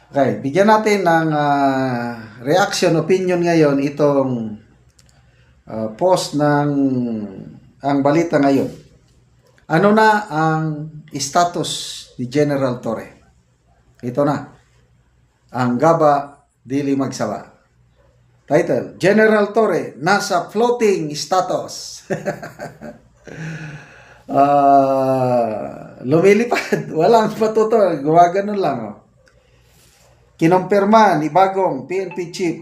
Okay, bigyan natin ng reaction, opinion ngayon itong post ng ang balita ngayon. Ano na ang status ni General Torre? Ito na, ang Gaba Dili Magsawa. Title, General Torre nasa floating status. Lumilipad, walang patuto, gumaganon lang. Oh. Kinumpirma ni bagong PNP Chief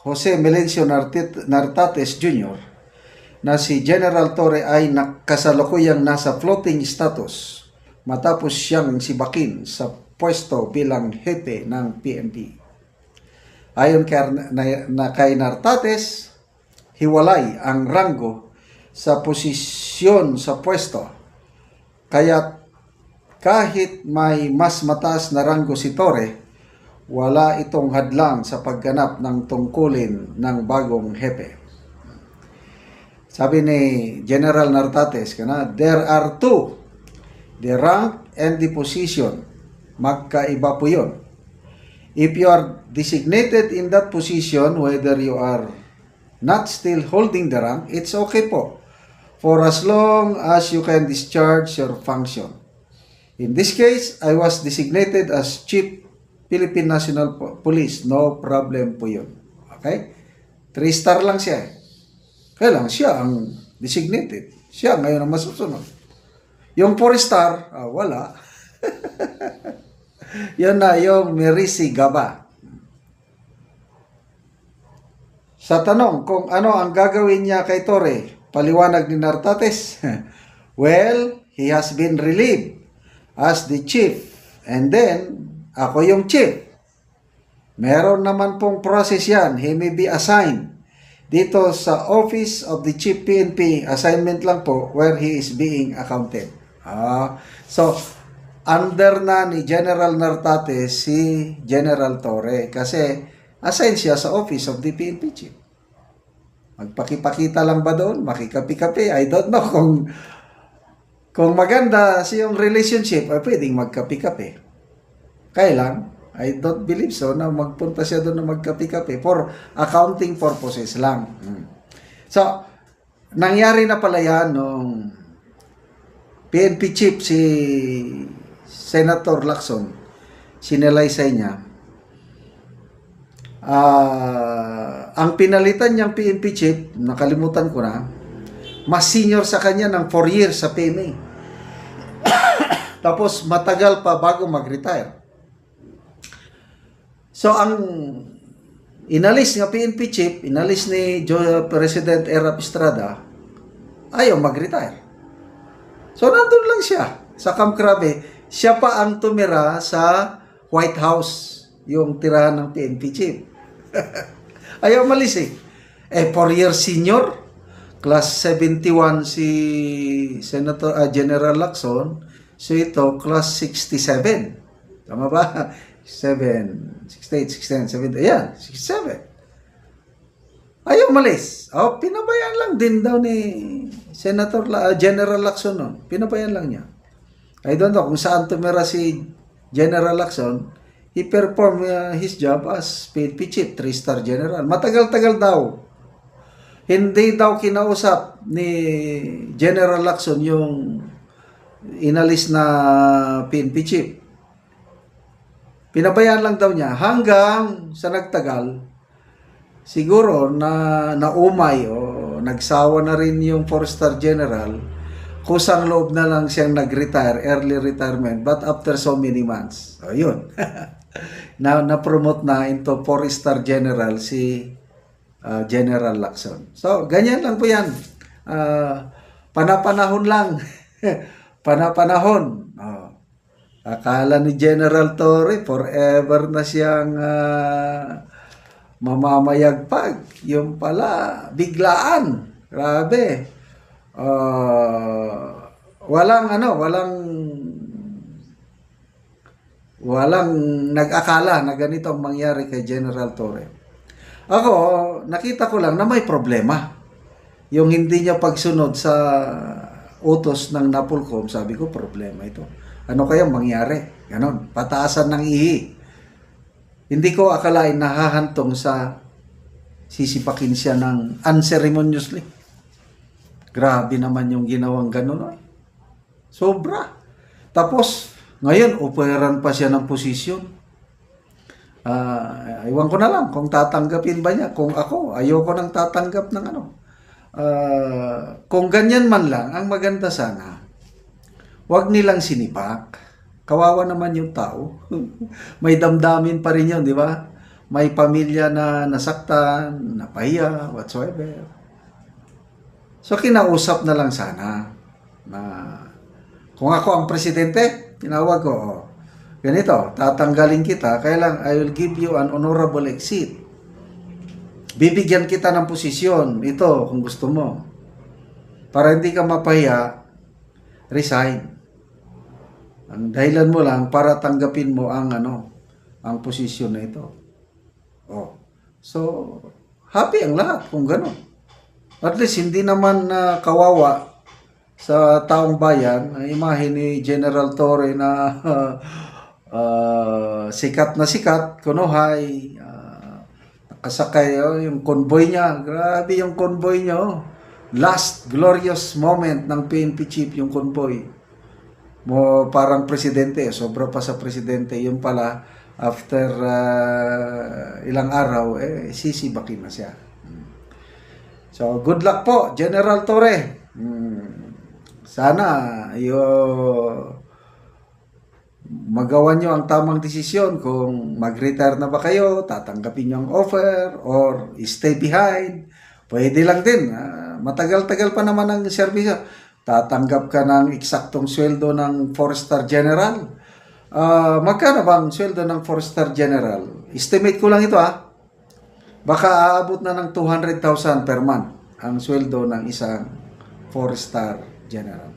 Jose Melencio Nartates Jr. na si General Torre ay kasalukuyang nasa floating status matapos siyang sibakin sa pwesto bilang hepe ng PNP. Ayon kay Nartates, hiwalay ang ranggo sa posisyon sa pwesto. Kaya kahit may mas mataas na ranggo si Torre, wala itong hadlang sa pagganap ng tungkulin ng bagong hepe. Sabi ni General Nartates, there are two, the rank and the position. Magkaiba po yun. If you are designated in that position, whether you are not still holding the rank, it's okay po, for as long as you can discharge your function. In this case, I was designated as Chief Philippine National Police. No problem po yun. Okay? 3-star lang siya. Kaya lang siya ang designated. Siya ngayon ang masusunod. Yung 4-star, wala. Yun na yung Merisi Gaba. Sa tanong kung ano ang gagawin niya kay Torre, paliwanag ni Nartates, well, he has been relieved as the chief and then ako yung chief. Meron naman pong process yan. He may be assigned dito sa Office of the Chief PNP. Assignment lang po where he is being accounted. So, under na ni General Nartates si General Torre kasi assigned siya sa Office of the PNP Chief. Magpakipakita lang ba doon? Makikapi-kapi? I don't know kung maganda siyang relationship, ay pwedeng magkapi-kapi. Kaya lang, I don't believe so na magpunta siya doon na magkapi-kapi for accounting purposes lang. So, nangyari na pala yan nung PNP Chief si Senator Lacson, sinalaysay niya. Ang pinalitan niyang PNP Chief, nakalimutan ko na, mas senior sa kanya ng 4 years sa PMA. Tapos matagal pa bago mag-retire. So, ang inalis nga PNP Chief, inalis ni President Erap Estrada, ayaw mag-retire. So, nandun lang siya sa Camp Crame. Siya pa ang tumira sa White House, yung tirahan ng PNP Chief. Ayaw malis eh. 4 years senior, class 71 si General Lacson, so ito, class 67. Tama ba? 7, 68, 69, 70, ayan, 67. Ayaw malis. Pinabayaan lang din daw ni General Lacson nun. Pinabayaan lang niya. I don't know kung saan tumira si General Lacson. He performed his job as PNP Chief, 3-star General. Matagal-tagal daw. Hindi daw kinausap ni General Lacson yung inalis na PNP Chief. Pinabayaan lang daw niya hanggang sa nagtagal, siguro na naumay o nagsawa na rin yung 4-star general, kusang loob na lang siyang nag-retire, early retirement, but after so many months. Yun. Na-promote na into 4-star general si General Lacson. So, ganyan lang po yan. Panapanahon lang. Panapanahon. Akala ni General Torre, forever na siyang mamamayagpag. Yung pala, biglaan. Grabe. Walang nag-akala na ganito ang mangyari kay General Torre. Ako, nakita ko lang na may problema. Yung hindi niya pagsunod sa utos ng NAPOLCOM, sabi ko, problema ito. Ano kaya mangyari? Ganon, pataasan ng ihi. Hindi ko akalain nahahantong sa sisipakin siya ng unceremoniously. Grabe naman yung ginawang gano'n. Sobra. Tapos, ngayon, operan pa siya ng posisyon. Iwan ko na lang kung tatanggapin ba niya. Kung ako, ayoko nang tatanggap ng ano. Kung ganyan man lang, ang maganda sana, wag nilang sinipak. Kawawa naman yung tao. May damdamin pa rin yun, di ba? May pamilya na nasaktan, napahiya, whatsoever. So, kinausap na lang sana na kung ako ang presidente, tinawag ko, ganito, tatanggalin kita, kaya lang, I will give you an honorable exit. Bibigyan kita ng posisyon, ito, kung gusto mo. Para hindi ka mapahiya, resign. Ang dahilan mo lang para tanggapin mo ang ang posisyon na ito. So happy ang lahat kung gano'n. At least hindi naman kawawa sa taong bayan ang imahe ni General Torre na sikat na sikat, kunuhay, nakasakay yung convoy niya. Grabe yung convoy niya. Last glorious moment ng PNP chief yung convoy. Parang presidente, sobra pa sa presidente. Yun pala, after ilang araw, sisibakin na siya. So, good luck po, General Torre. Sana, magawa nyo ang tamang desisyon kung mag-retire na ba kayo, tatanggapin nyo ang offer, or stay behind. Pwede lang din. Matagal-tagal pa naman ang serbisyo. Tatanggap ka ng eksaktong sweldo ng 4-star general. Magkano bang sweldo ng 4-star general? Estimate ko lang ito Baka aabot na ng 200,000 per month ang sweldo ng isang 4-star general.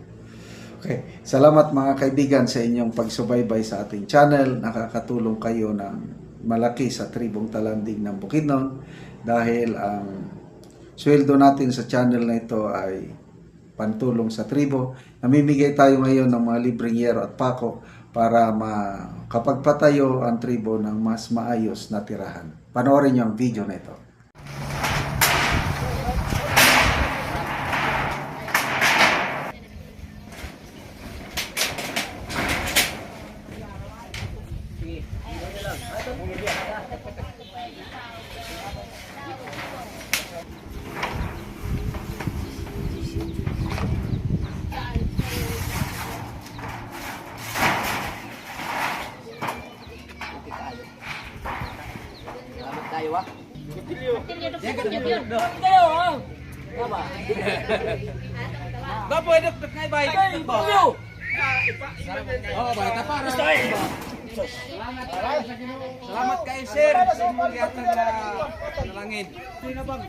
Okay. Salamat mga kaibigan sa inyong pagsubaybay sa ating channel. Nakakatulong kayo ng malaki sa tribong Talanding ng Bukidnon dahil ang sweldo natin sa channel na ito ay pantulong sa tribo. Namimigay tayo ngayon ng mga libreng yero at pako para makapagpatayo ang tribo ng mas maayos na tirahan. Panoorin niyo ang video na ito. Bapo edok ngay bay. Bapo. Oh, bay tapara. Salamat kay sir sa inyong gihatag na nalangin. Sino bang?